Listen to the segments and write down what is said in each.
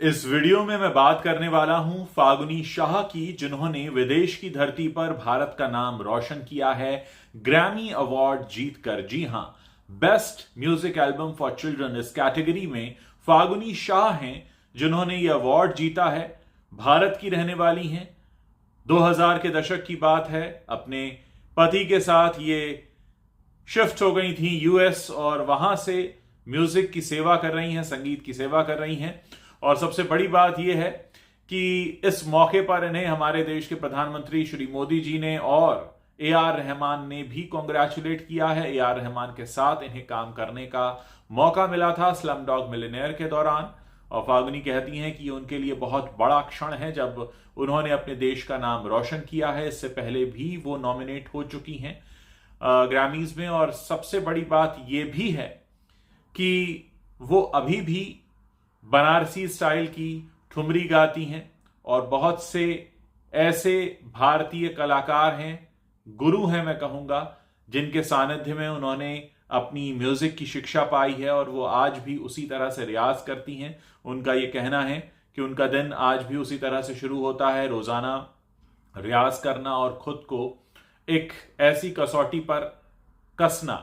इस वीडियो में मैं बात करने वाला हूं फागुनी शाह की, जिन्होंने विदेश की धरती पर भारत का नाम रोशन किया है ग्रैमी अवार्ड जीतकर। जी हां, best music album for children इस कैटेगरी में फागुनी शाह हैं जिन्होंने यह अवार्ड जीता है। भारत की रहने वाली हैं, 2000 के दशक की बात है। अपने पति के साथ ये शिफ्ट हो गई थी यूएस और वहां से म्यूजिक की सेवा कर रही हैं, संगीत की सेवा कर रही हैं। और सबसे बड़ी बात यह है कि इस मौके पर इन्हें हमारे देश के प्रधानमंत्री श्री मोदी जी ने और ए आर रहमान ने भी कॉन्ग्रेचुलेट किया है। ए आर रहमान के साथ इन्हें काम करने का मौका मिला था स्लम डॉग मिलियनेयर के दौरान। और फागुनी कहती हैं कि उनके लिए बहुत बड़ा क्षण है जब उन्होंने अपने देश का नाम रोशन किया है। इससे पहले भी वो नॉमिनेट हो चुकी हैं ग्रैमीज में। और सबसे बड़ी बात यह भी है कि वो अभी भी बनारसी स्टाइल की ठुमरी गाती हैं। और बहुत से ऐसे भारतीय कलाकार हैं, गुरु हैं मैं कहूंगा, जिनके सानिध्य में उन्होंने अपनी म्यूजिक की शिक्षा पाई है और वो आज भी उसी तरह से रियाज करती हैं। उनका ये कहना है कि उनका दिन आज भी उसी तरह से शुरू होता है, रोजाना रियाज करना और खुद को एक ऐसी कसौटी पर कसना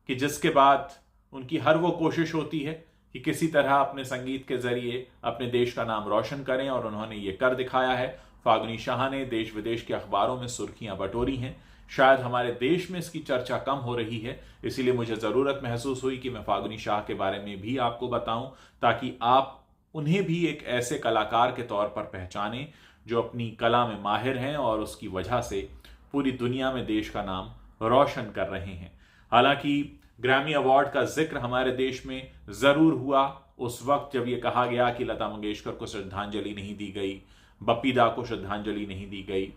कि जिसके बाद उनकी हर वो कोशिश होती है कि किसी तरह अपने संगीत के जरिए अपने देश का नाम रोशन करें। और उन्होंने ये कर दिखाया है। फागुनी शाह ने देश विदेश के अखबारों में सुर्खियां बटोरी हैं। शायद हमारे देश में इसकी चर्चा कम हो रही है, इसीलिए मुझे जरूरत महसूस हुई कि मैं फागुनी शाह के बारे में भी आपको बताऊं, ताकि आप उन्हें भी एक ऐसे कलाकार के तौर पर पहचानें जो अपनी कला में माहिर हैं और उसकी वजह से पूरी दुनिया में देश का नाम रोशन कर रहे हैं। हालांकि ग्रैमी अवार्ड का जिक्र हमारे देश में जरूर हुआ उस वक्त जब यह कहा गया कि लता मंगेशकर को श्रद्धांजलि नहीं दी गई, बप्पी दा को श्रद्धांजलि नहीं दी गई।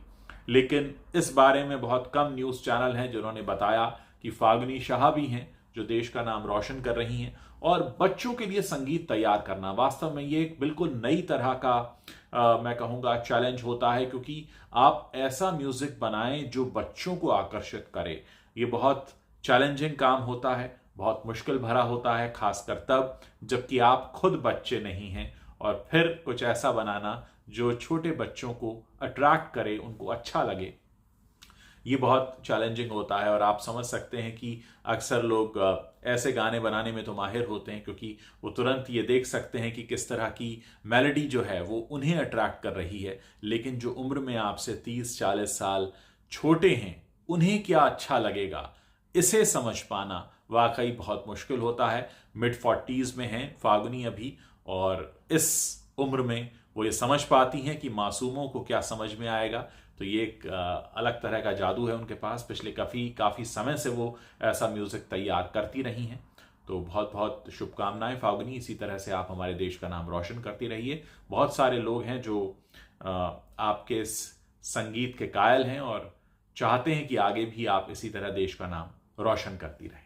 लेकिन इस बारे में बहुत कम न्यूज चैनल हैं जिन्होंने बताया कि फागुनी शाह भी हैं जो देश का नाम रोशन कर रही हैं। और बच्चों के लिए संगीत तैयार करना वास्तव में ये एक बिल्कुल नई तरह का मैं कहूँगा चैलेंज होता है, क्योंकि आप ऐसा म्यूजिक बनाएं जो बच्चों को आकर्षित करे। ये बहुत चैलेंजिंग काम होता है, बहुत मुश्किल भरा होता है, खासकर तब जबकि आप खुद बच्चे नहीं हैं। और फिर कुछ ऐसा बनाना जो छोटे बच्चों को अट्रैक्ट करे, उनको अच्छा लगे, ये बहुत चैलेंजिंग होता है। और आप समझ सकते हैं कि अक्सर लोग ऐसे गाने बनाने में तो माहिर होते हैं क्योंकि वो तुरंत ये देख सकते हैं कि किस तरह की मेलोडी जो है वो उन्हें अट्रैक्ट कर रही है। लेकिन जो उम्र में आपसे 30-40 साल छोटे हैं, उन्हें क्या अच्छा लगेगा, इसे समझ पाना वाकई बहुत मुश्किल होता है। मिड 40s में हैं फागुनी अभी, और इस उम्र में वो ये समझ पाती हैं कि मासूमों को क्या समझ में आएगा। तो ये एक अलग तरह का जादू है उनके पास। पिछले काफ़ी समय से वो ऐसा म्यूज़िक तैयार करती रही हैं। तो बहुत बहुत शुभकामनाएं फागुनी, इसी तरह से आप हमारे देश का नाम रोशन करती रहिए। बहुत सारे लोग हैं जो आपके इस संगीत के कायल हैं और चाहते हैं कि आगे भी आप इसी तरह देश का नाम रोशन करती रहें।